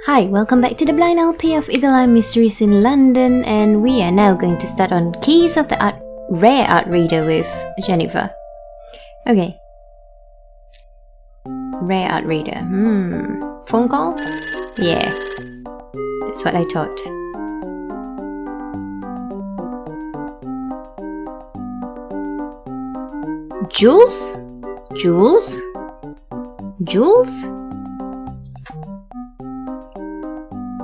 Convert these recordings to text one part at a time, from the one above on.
Hi, welcome back to the Blind LP of Eagle Eye Mysteries in London, and we are now going to start on Keys of the Rare Art Reader with Jennifer. Okay. Rare Art Reader. Phone call? Yeah. That's what I thought. Jules? Jules? Jules?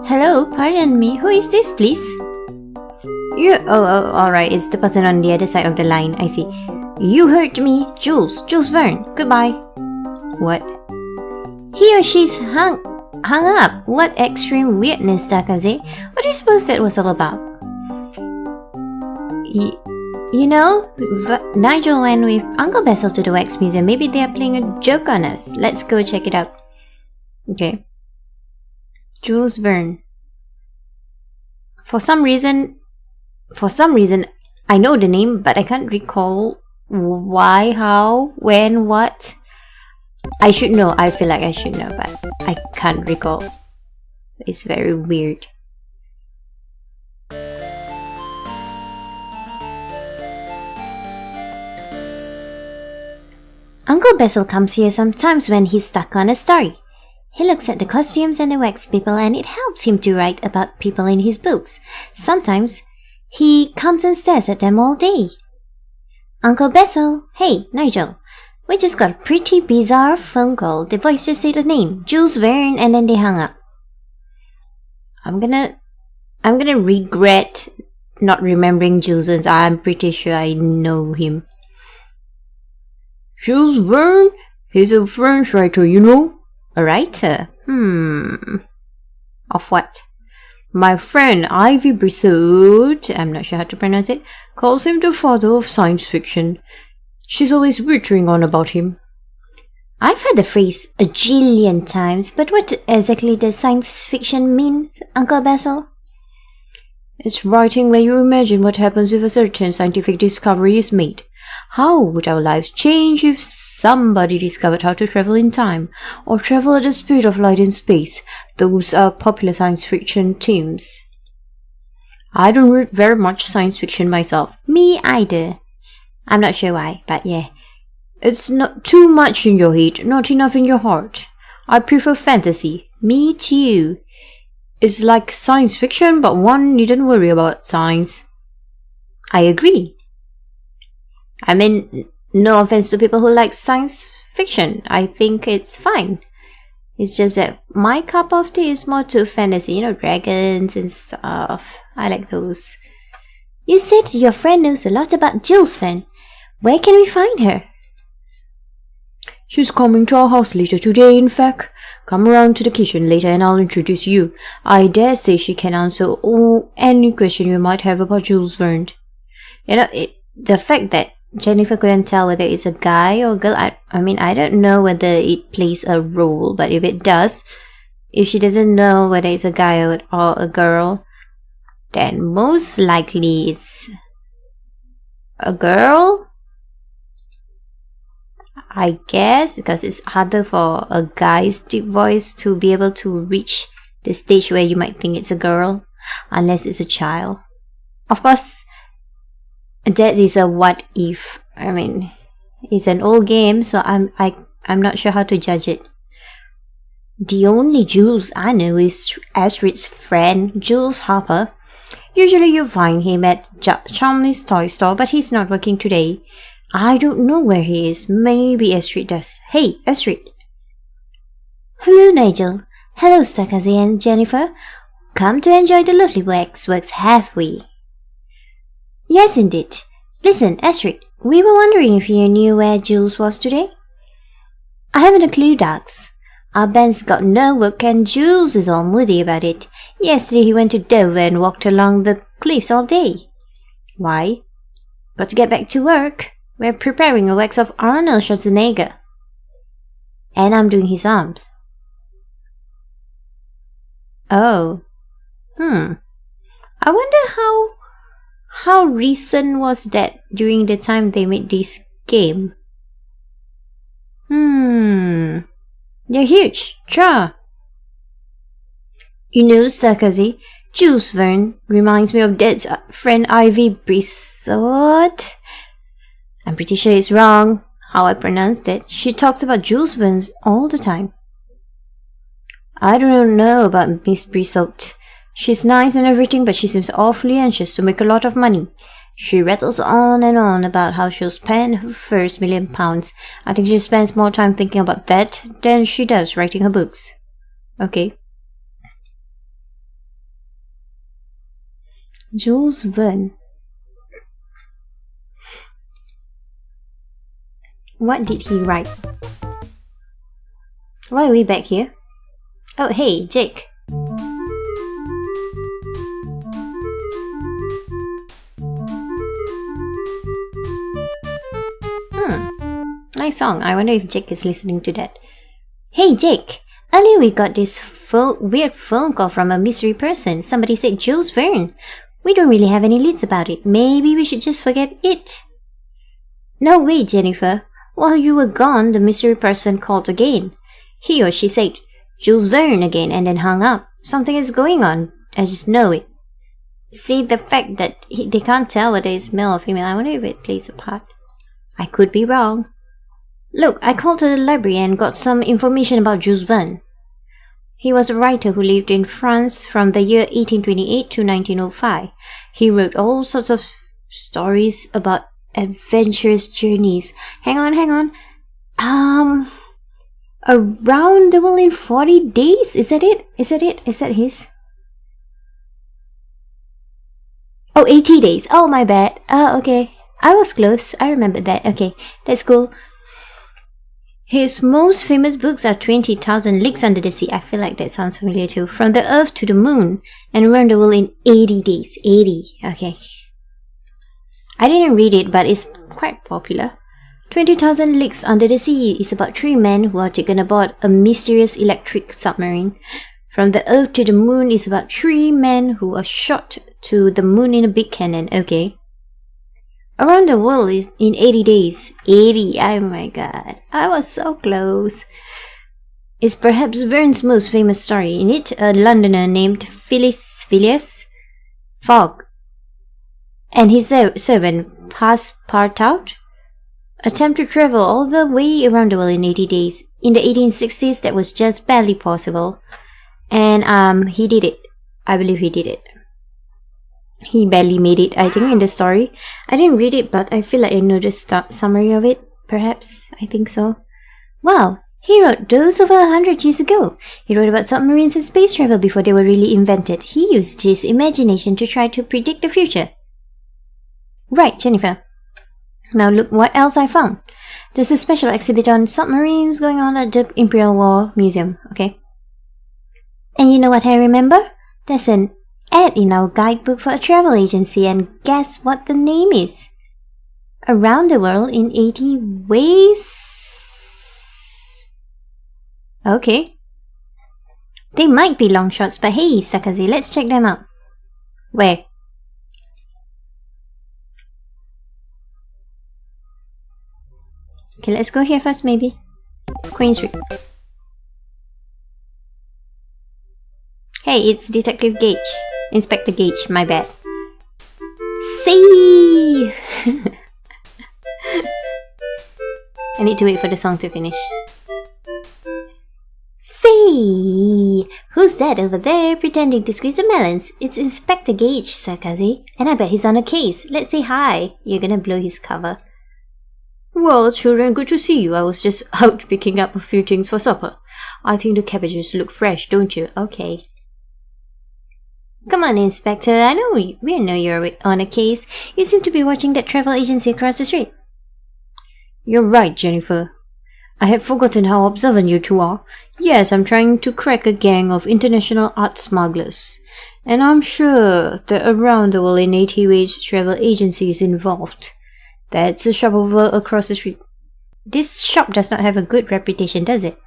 Hello, pardon me. Who is this, please? Alright. It's the person on the other side of the line. I see. You heard me. Jules Verne. Goodbye. What? He or she's hung up. What extreme weirdness, Takaze. What do you suppose that was all about? You know, Nigel went with Uncle Basil to the Wax Museum. Maybe they are playing a joke on us. Let's go check it out. Okay. Jules Verne. For some reason, I know the name, but I can't recall why, how, when, what. I should know. I feel like I should know, but I can't recall. It's very weird. Uncle Basil comes here sometimes when he's stuck on a story. He looks at the costumes and the wax people, and it helps him to write about people in his books. Sometimes he comes and stares at them all day. Uncle Basil, hey, Nigel. We just got a pretty bizarre phone call. The voice just said the name, Jules Verne, and then they hung up. I'm gonna regret not remembering Jules Verne. I'm pretty sure I know him. Jules Verne? He's a French writer, you know. A writer? Of what? My friend Ivy Brissot, I'm not sure how to pronounce it, calls him the father of science fiction. She's always wittering on about him. I've heard the phrase a jillion times, but what exactly does science fiction mean, Uncle Basil? It's writing where you imagine what happens if a certain scientific discovery is made. How would our lives change if somebody discovered how to travel in time, or travel at the speed of light in space? Those are popular science fiction themes. I don't read very much science fiction myself. Me either. I'm not sure why, but yeah. It's not too much in your head, not enough in your heart. I prefer fantasy. Me too. It's like science fiction, but one needn't worry about science. I agree. I mean, no offense to people who like science fiction. I think it's fine. It's just that my cup of tea is more to fantasy, dragons and stuff. I like those. You said your friend knows a lot about Jules Verne. Where can we find her? She's coming to our house later today, in fact. Come around to the kitchen later and I'll introduce you. I dare say she can answer any question you might have about Jules Verne. The fact that Jennifer couldn't tell whether it's a guy or girl. I mean, I don't know whether it plays a role, but if it does, if she doesn't know whether it's a guy or a girl, then most likely it's a girl, I guess, because it's harder for a guy's deep voice to be able to reach the stage where you might think it's a girl, unless it's a child. Of course, that is a what if. I mean, it's an old game, so I'm not sure how to judge it. The only Jules I know is Astrid's friend, Jules Harper. Usually you find him at Chumley's toy store, but he's not working today. I don't know where he is. Maybe Astrid does. Hey, Astrid. Hello, Nigel. Hello, Stakaze and Jennifer. Come to enjoy the lovely waxworks, have we? Yes, indeed. Listen, Astrid, we were wondering if you knew where Jules was today? I haven't a clue, Dax. Our band's got no work and Jules is all moody about it. Yesterday he went to Dover and walked along the cliffs all day. Why? Got to get back to work. We're preparing a wax of Arnold Schwarzenegger. And I'm doing his arms. Oh. I wonder how recent was that during the time they made this game? They're huge. Sure. You know, Sarkozy, Jules Verne reminds me of Dad's friend Ivy Brissot. I'm pretty sure it's wrong how I pronounced it. She talks about Jules Verne all the time. I don't know about Miss Brissot. She's nice and everything, but she seems awfully anxious to make a lot of money. She rattles on and on about how she'll spend her first £1,000,000. I think she spends more time thinking about that than she does writing her books. Okay. Jules Verne. What did he write? Why are we back here? Oh, hey, Jake. Nice song. I wonder if Jake is listening to that. Hey, Jake. Earlier we got this weird phone call from a mystery person. Somebody said Jules Verne. We don't really have any leads about it. Maybe we should just forget it. No way, Jennifer. While you were gone, the mystery person called again. He or she said Jules Verne again and then hung up. Something is going on. I just know it. See, the fact that they can't tell whether it's male or female, I wonder if it plays a part. I could be wrong. Look, I called to the library and got some information about Jules Verne. He was a writer who lived in France from the year 1828 to 1905. He wrote all sorts of stories about adventurous journeys. Hang on. Around the World in 40 Days? Is that it? Is that his? Oh, 80 days. Oh, my bad. Okay. I was close. I remember that. Okay, that's cool. His most famous books are 20,000 Leagues Under the Sea. I feel like that sounds familiar too. From the Earth to the Moon and Around the World in 80 Days. 80. Okay. I didn't read it, but it's quite popular. 20,000 Leagues Under the Sea is about 3 men who are taken aboard a mysterious electric submarine. From the Earth to the Moon is about 3 men who are shot to the moon in a big cannon. Okay. Around the World is in 80 days. 80, oh my god. I was so close. It's perhaps Verne's most famous story. In it, a Londoner named Phileas Fogg and his servant Passepartout attempt to travel all the way around the world in 80 days. In the 1860s, that was just barely possible. And he did it. I believe he did it. He barely made it, I think, in the story. I didn't read it, but I feel like I know the summary of it. Perhaps. I think so. Wow! He wrote those over 100 years ago. He wrote about submarines and space travel before they were really invented. He used his imagination to try to predict the future. Right, Jennifer. Now look what else I found. There's a special exhibit on submarines going on at the Imperial War Museum. Okay. And you know what I remember? There's an ad in our guidebook for a travel agency, and guess what the name is? Around the World in 80 Ways? Okay. They might be long shots, but hey, Sarkozy, let's check them out. Where? Okay, let's go here first, maybe. Queen Street. Hey, it's Detective Gage. Inspector Gage, my bad. See! I need to wait for the song to finish. See! Who's that over there pretending to squeeze the melons? It's Inspector Gage, Sarkozy. And I bet he's on a case. Let's say hi. You're gonna blow his cover. Well, children, good to see you. I was just out picking up a few things for supper. I think the cabbages look fresh, don't you? Okay. Come on, Inspector. I know we know you're on a case. You seem to be watching that travel agency across the street. You're right, Jennifer. I had forgotten how observant you two are. Yes, I'm trying to crack a gang of international art smugglers. And I'm sure that Around the World in 80 Ways travel agency is involved. That's a shop over across the street. This shop does not have a good reputation, does it?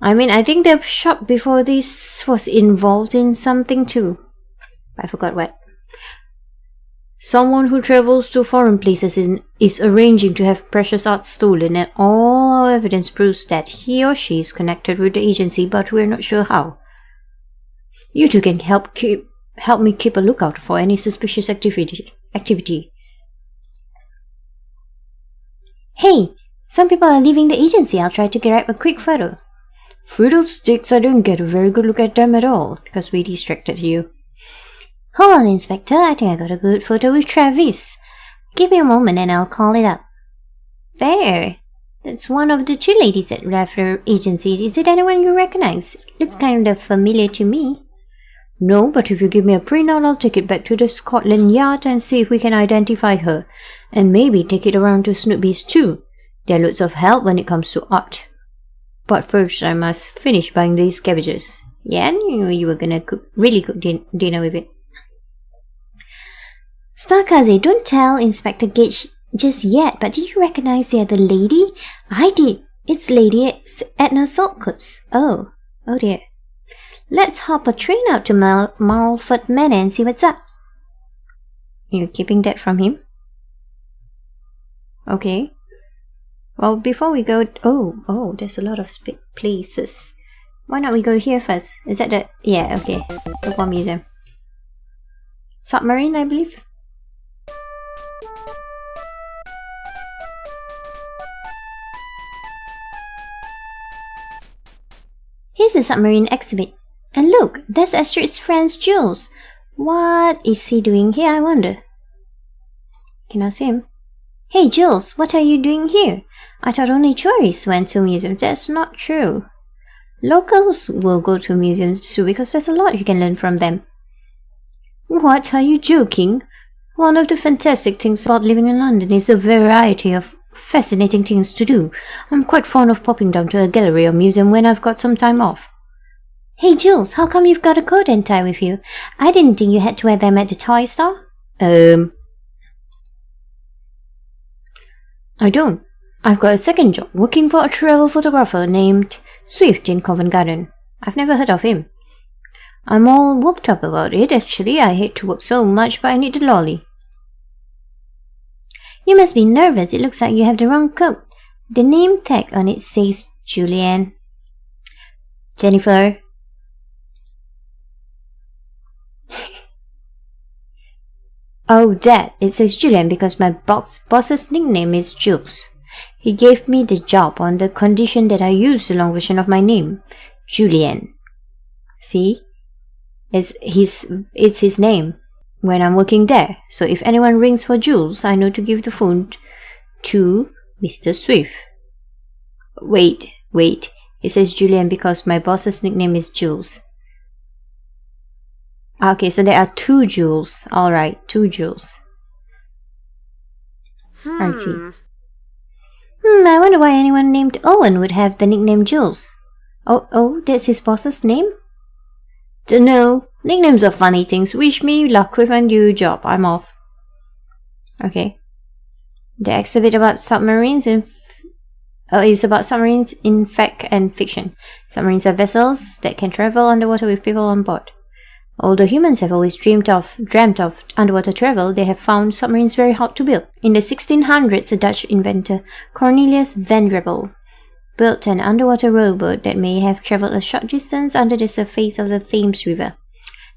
I mean, I think the shop before this was involved in something too. I forgot what. Someone who travels to foreign places is arranging to have precious art stolen, and all our evidence proves that he or she is connected with the agency, but we're not sure how. You two can help me keep a lookout for any suspicious activity. Hey, some people are leaving the agency. I'll try to grab a quick photo. Fiddlesticks, I don't get a very good look at them at all because we distracted you. Hold on, Inspector. I think I got a good photo with Travis. Give me a moment and I'll call it up. There. That's one of the two ladies that left her agency. Is it anyone you recognize? Looks kind of familiar to me. No, but if you give me a printout, I'll take it back to the Scotland Yard and see if we can identify her. And maybe take it around to Snoopy's too. They're loads of help when it comes to art. But first, I must finish buying these cabbages. Yeah, I knew you were gonna really cook dinner with it. Starkaze, don't tell Inspector Gage just yet, but do you recognize the other lady? I did. It's Lady Edna Saltcoats. Oh dear. Let's hop a train out to Marlford Manor and see what's up. You're keeping that from him? Okay. Well, before we go... Oh, there's a lot of places. Why not we go here first? Is that the... Yeah, okay. The War Museum. Submarine, I believe? Here's a submarine exhibit. And look, that's Astrid's friend Jules. What is he doing here, I wonder? Can I see him? Hey Jules, what are you doing here? I thought only tourists went to museums. That's not true. Locals will go to museums too because there's a lot you can learn from them. What, are you joking? One of the fantastic things about living in London is the variety of fascinating things to do. I'm quite fond of popping down to a gallery or museum when I've got some time off. Hey Jules, how come you've got a coat and tie with you? I didn't think you had to wear them at the toy store. I don't. I've got a second job working for a travel photographer named Swift in Covent Garden. I've never heard of him. I'm all worked up about it, actually. I hate to work so much, but I need the lolly. You must be nervous. It looks like you have the wrong coat. The name tag on it says Julianne. Jennifer. Oh, Dad, it says Julian because my boss's nickname is Jules. He gave me the job on the condition that I use the long version of my name, Julian. See? It's his name when I'm working there. So if anyone rings for Jules, I know to give the phone to Mr. Swift. Wait. It says Julian because my boss's nickname is Jules. Okay, so there are two Jules. Alright, two Jules. I see. I wonder why anyone named Owen would have the nickname Jules. Oh, that's his boss's name? Dunno. Nicknames are funny things. Wish me luck with my new job. I'm off. Okay. The exhibit about submarines is about submarines in fact and fiction. Submarines are vessels that can travel underwater with people on board. Although humans have always dreamt of underwater travel, they have found submarines very hard to build. In the 1600s, a Dutch inventor, Cornelius Vanderbilt, built an underwater rowboat that may have traveled a short distance under the surface of the Thames River.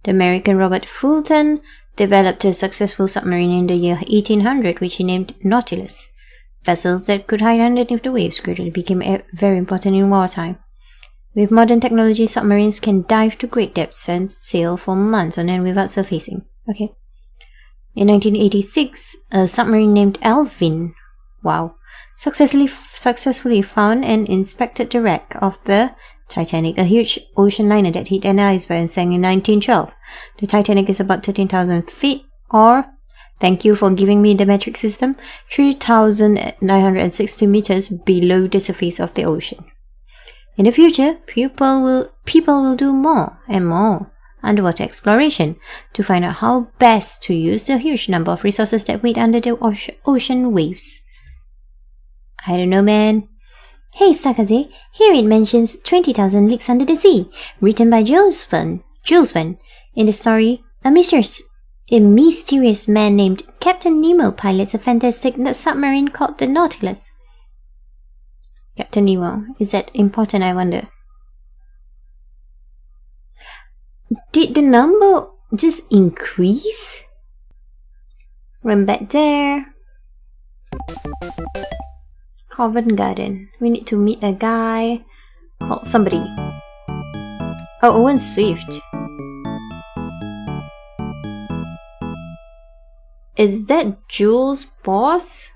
The American Robert Fulton developed a successful submarine in the year 1800, which he named Nautilus. Vessels that could hide underneath the waves gradually became very important in wartime. With modern technology, submarines can dive to great depths and sail for months on end without surfacing. Okay. In 1986, a submarine named Alvin, successfully found and inspected the wreck of the Titanic, a huge ocean liner that hit an iceberg and sank in 1912. The Titanic is about 13,000 feet, or, thank you for giving me the metric system, 3,960 meters below the surface of the ocean. In the future, people will do more and more underwater exploration to find out how best to use the huge number of resources that wait under the ocean waves. I don't know, man. Hey, Starkaze, here it mentions 20,000 Leagues Under the Sea, written by Jules Verne. In the story, a mysterious man named Captain Nemo pilots a fantastic submarine called the Nautilus. Captain Nemo. Is that important, I wonder? Do Did the number just increase? Went back there. Covent Garden. We need to meet a guy called somebody. Oh, Owen Swift. Is that Jules' boss?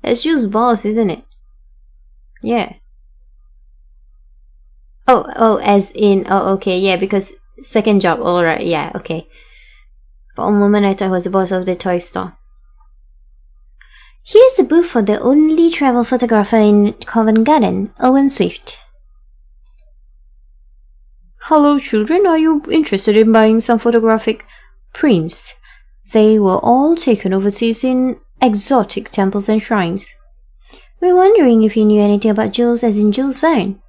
That's Jules' boss, isn't it? Yeah. Oh, as in, oh, okay, yeah, because second job, alright, yeah, okay. For a moment, I thought he was the boss of the toy store. Here's the booth for the only travel photographer in Covent Garden, Owen Swift. Hello, children. Are you interested in buying some photographic prints? They were all taken overseas in exotic temples and shrines. We're wondering if you knew anything about Jules, as in Jules Verne.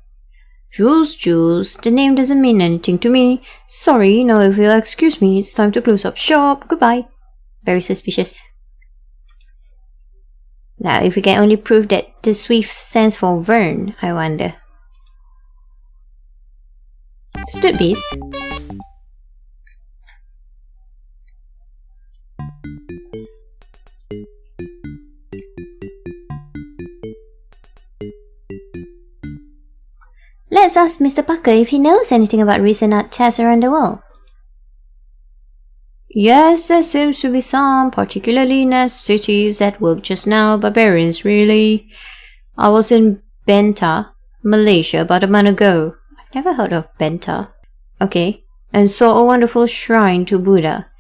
Jules. The name doesn't mean anything to me. Sorry, now if you'll excuse me, it's time to close up shop. Goodbye. Very suspicious. Now, if we can only prove that the Swift stands for Verne, I wonder. Snoot bees. Let's ask Mr. Parker if he knows anything about recent art thefts around the world. Yes, there seems to be some particularly nasty thieves at work just now. Barbarians, really. I was in Benta, Malaysia, about a month ago. I've never heard of Benta. Okay. And saw a wonderful shrine to Buddha.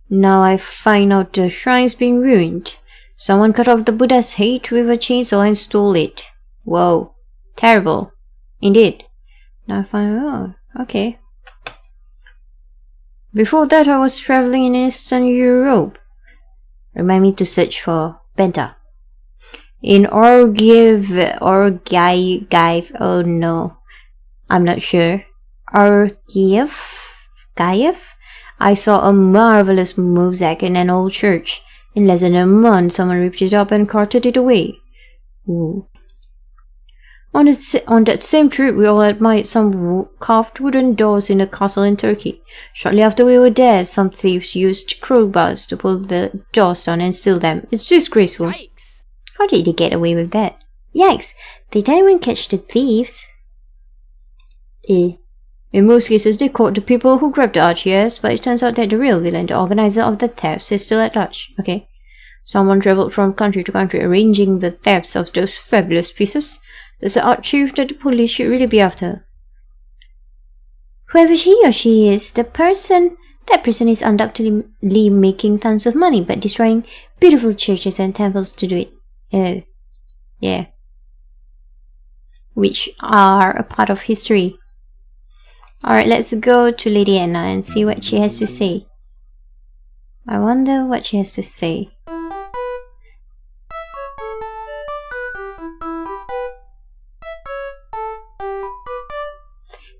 Now I find out the shrine's been ruined. Someone cut off the Buddha's head with a chainsaw and stole it. Whoa. Terrible. Indeed. Now I find, oh, okay. Before that, I was traveling in Eastern Europe. Remind me to search for Benta. In Orgiev, oh no. I'm not sure. Gaiev? I saw a marvelous mosaic in an old church. In less than a month, someone ripped it up and carted it away. Ooh. On that same trip, we all admired some carved wooden doors in a castle in Turkey. Shortly after we were there, some thieves used crowbars to pull the doors down and steal them. It's disgraceful. Yikes! How did they get away with that? Yikes! Did anyone catch the thieves? In most cases, they caught the people who grabbed the art, yes, but it turns out that the real villain, the organizer of the thefts, is still at large. Okay. Someone traveled from country to country arranging the thefts of those fabulous pieces. There's the art chief that the police should really be after. Whoever he or she is, that person is undoubtedly making tons of money, but destroying beautiful churches and temples to do it. Yeah. Which are a part of history. Alright, let's go to Lady Edna and see what she has to say. I wonder what she has to say.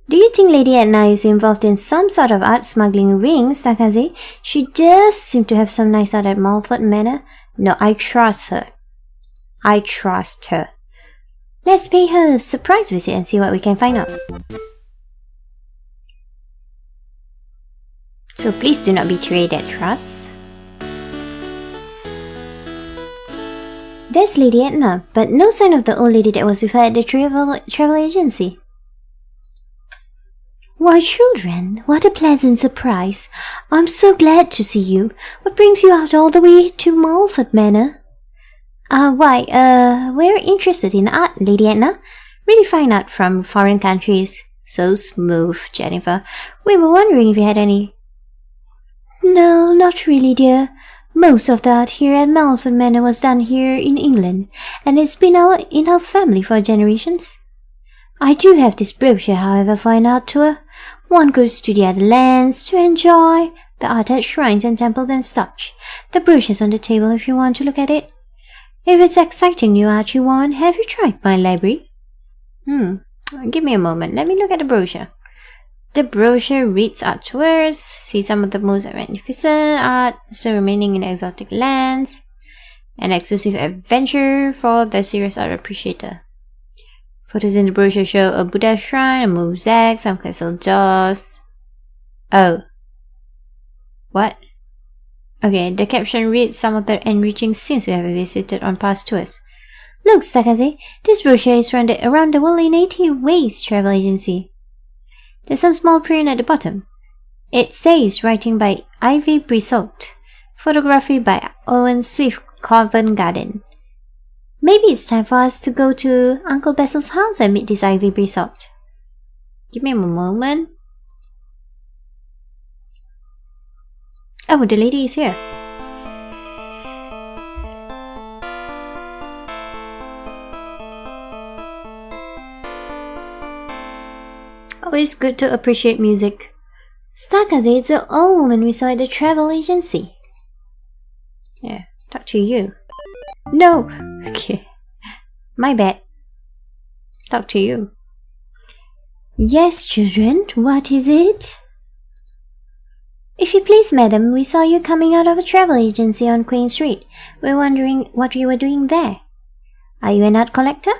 Do you think Lady Edna is involved in some sort of art smuggling ring, Takaze? She does seem to have some nice art at Malford Manor. No, I trust her. Let's pay her a surprise visit and see what we can find out. So please do not betray that trust. There's Lady Edna, but no sign of the old lady that was with her at the travel agency. Why, children, what a pleasant surprise. I'm so glad to see you. What brings you out all the way to Malford Manor? We're interested in art, Lady Edna. Really fine art from foreign countries. So smooth, Jennifer. We were wondering if you had any. No, not really, dear. Most of the art here at Malford Manor was done here in England, and it's been in our family for generations. I do have this brochure, however, for an art tour. One goes to the other lands to enjoy the art at shrines and temples and such. The brochure's on the table if you want to look at it. If it's exciting new art you want, have you tried my library? Give me a moment. Let me look at the brochure. The brochure reads art tours, see some of the most magnificent art still remaining in exotic lands, an exclusive adventure for the serious art appreciator. Photos in the brochure show a Buddha shrine, a mosaic, some castle doors. Oh. What? Okay, the caption reads some of the enriching scenes we have visited on past tours. Look, Stakaze, this brochure is from the Around the World in 80 Ways travel agency. There's some small print at the bottom. It says, writing by Ivy Brissot, photography by Owen Swift, Covent Garden. Maybe it's time for us to go to Uncle Basil's house and meet this Ivy Brissot. Give me a moment. Oh, the lady is here. Always good to appreciate music. Stakaze, it's the old woman we saw at the travel agency. Yeah, talk to you. No! Okay. My bad. Talk to you. Yes, children, what is it? If you please, madam, we saw you coming out of a travel agency on Queen Street. We're wondering what you were doing there. Are you an art collector?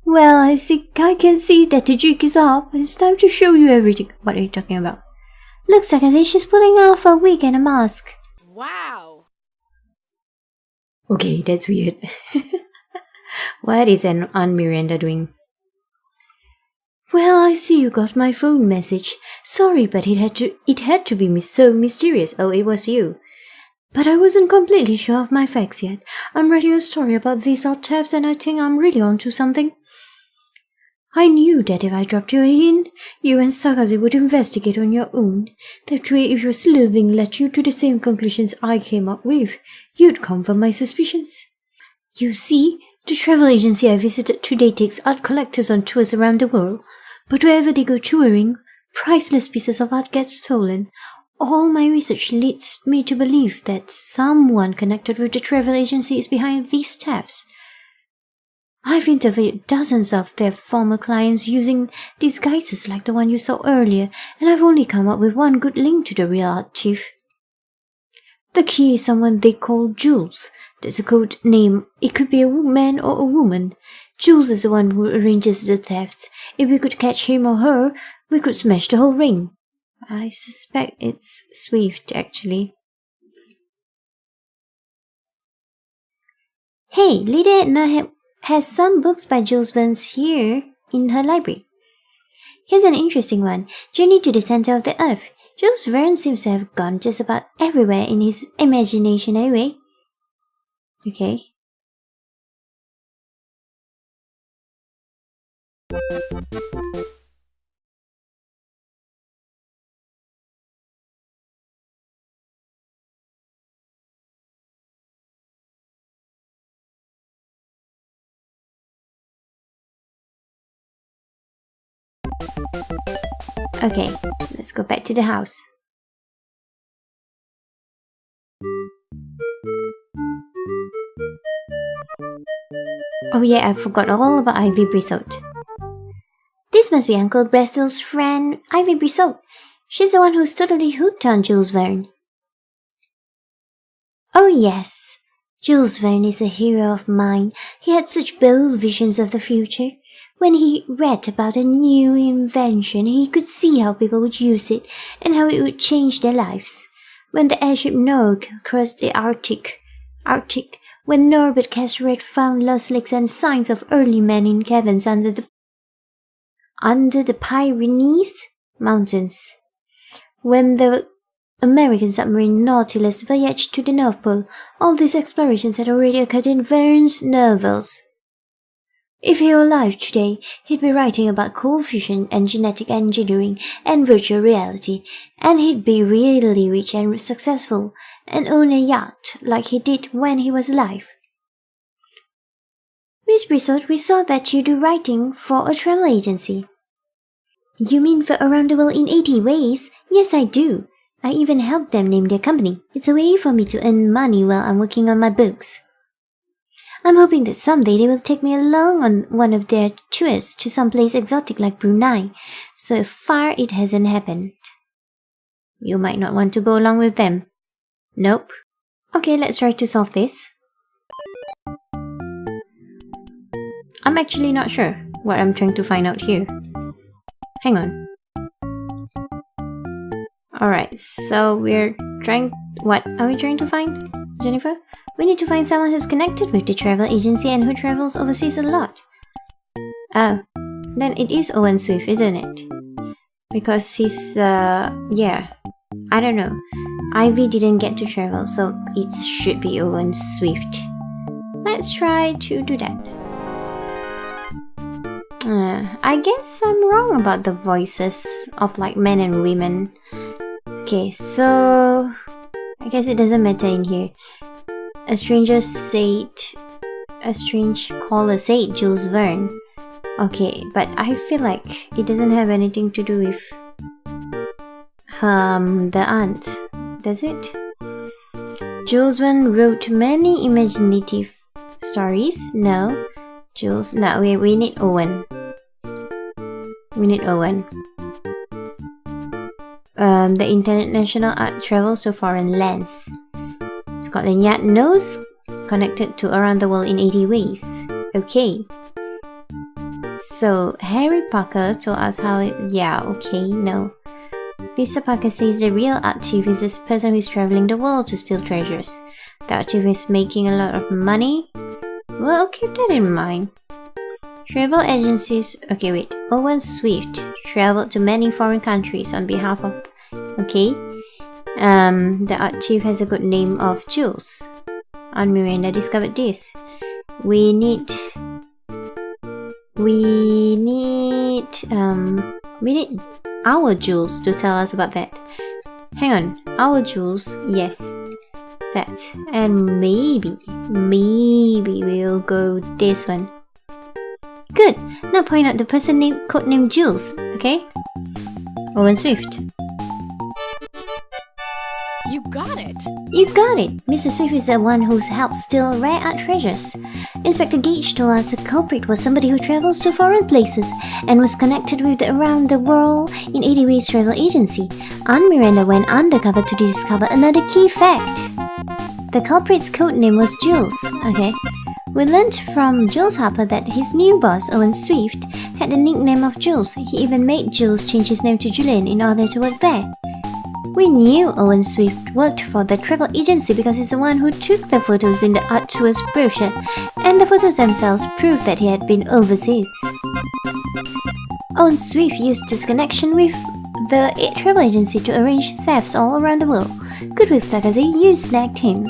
Well, I think I can see that the jig is up. It's time to show you everything. What are you talking about? Look, Stakaze, she's pulling off a wig and a mask. Wow! Okay, that's weird. What is Aunt Miranda doing? Well, I see you got my phone message. Sorry, but it had to be so mysterious. Oh, it was you. But I wasn't completely sure of my facts yet. I'm writing a story about these odd tabs and I think I'm really onto something. I knew that if I dropped you a hint, you and Stakaze would investigate on your own. That way, if your sleuthing led you to the same conclusions I came up with, you'd confirm my suspicions. You see, the travel agency I visited today takes art collectors on tours around the world. But wherever they go touring, priceless pieces of art get stolen. All my research leads me to believe that someone connected with the travel agency is behind these tabs. I've interviewed dozens of their former clients using disguises like the one you saw earlier, and I've only come up with one good link to the real art thief. The key is someone they call Jules. That's a code name. It could be a man or a woman. Jules is the one who arranges the thefts. If we could catch him or her, we could smash the whole ring. I suspect it's Swift, actually. Hey, Lady Edna has some books by Jules Verne here in her library. Here's an interesting one, Journey to the Center of the Earth. Jules Verne seems to have gone just about everywhere in his imagination anyway. Okay. Okay, let's go back to the house. Oh yeah, I forgot all about Ivy Brissot. This must be Uncle Basil's friend, Ivy Brissot. She's the one who's totally hooked on Jules Verne. Oh yes, Jules Verne is a hero of mine. He had such bold visions of the future. When he read about a new invention, he could see how people would use it and how it would change their lives. When the airship Norg crossed the Arctic, when Norbert Castorette found lost lakes and signs of early men in caverns under the Pyrenees Mountains, when the American submarine Nautilus voyaged to the North Pole, all these explorations had already occurred in Verne's novels. If he were alive today, he'd be writing about cold fusion and genetic engineering and virtual reality, and he'd be really rich and successful, and own a yacht like he did when he was alive. Miss Brissot, we saw that you do writing for a travel agency. You mean for Around the World in 80 Ways? Yes, I do. I even helped them name their company. It's a way for me to earn money while I'm working on my books. I'm hoping that someday they will take me along on one of their tours to some place exotic like Brunei. So far, it hasn't happened. You might not want to go along with them. Nope. Okay, let's try to solve this. I'm actually not sure what I'm trying to find out here. Hang on. Alright, so we're trying... What are we trying to find, Jennifer? We need to find someone who's connected with the travel agency and who travels overseas a lot. Oh, then it is Owen Swift, isn't it? Because he's yeah, I don't know. Ivy didn't get to travel, so it should be Owen Swift. Let's try to do that. I guess I'm wrong about the voices of like men and women. Okay, so I guess it doesn't matter in here. A strange caller said Jules Verne. Okay, but I feel like it doesn't have anything to do with the aunt, does it? Jules Verne wrote many imaginative stories. No, Jules. No, we need Owen. We need Owen. The International Art travels to foreign lands. Scotland Yard knows connected to around the world in 80 ways. Okay. So Harry Parker told us how it... Yeah, okay, no. Mr. Parker says the real art thief is this person who is traveling the world to steal treasures. The art thief is making a lot of money. Well, keep that in mind. Travel agencies... Okay, wait. Owen Swift traveled to many foreign countries on behalf of... Okay. The art thief has a good name of Jules. Aunt Miranda discovered this. We need our Jules to tell us about that. Hang on, our Jules, yes, that, and maybe we'll go this one. Good. Now point out the person codenamed Jules. Okay. Owen Swift. You got it! You got it! Mr. Swift is the one who's helped steal rare art treasures. Inspector Gage told us the culprit was somebody who travels to foreign places and was connected with the Around the World in 80 Ways travel agency. Aunt Miranda went undercover to discover another key fact. The culprit's code name was Jules. Okay. We learned from Jules Harper that his new boss, Owen Swift, had the nickname of Jules. He even made Jules change his name to Julian in order to work there. We knew Owen Swift worked for the travel agency because he's the one who took the photos in the art tours brochure, and the photos themselves proved that he had been overseas. Owen Swift used his connection with the travel agency to arrange thefts all around the world. Good with Sakazi, you snagged him.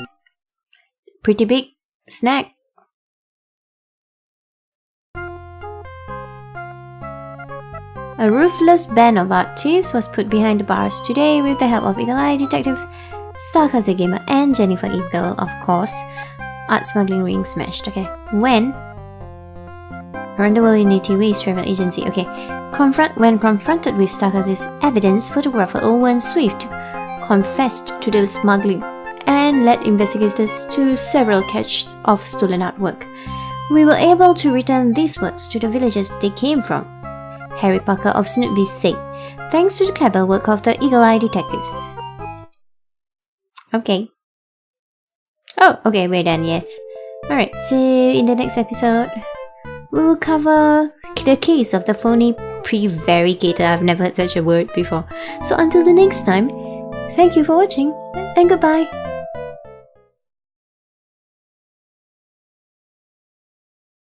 Pretty big snag. A ruthless band of art thieves was put behind the bars today with the help of Eagle Eye Detective, Stargazer Gamer, and Jennifer Eagle, of course. Art smuggling ring smashed. Okay. When? Around the World in 80 Ways travel agency. Okay. When confronted with Stargazer's evidence, photographer Owen Swift confessed to the smuggling and led investigators to several caches of stolen artwork. We were able to return these works to the villages they came from. Harry Parker of Snoopy said, thanks to the clever work of the Eagle Eye detectives. Okay. Oh, okay, we're done, yes. Alright, so in the next episode, we will cover the case of the phony prevaricator. I've never heard such a word before. So until the next time, thank you for watching, and goodbye.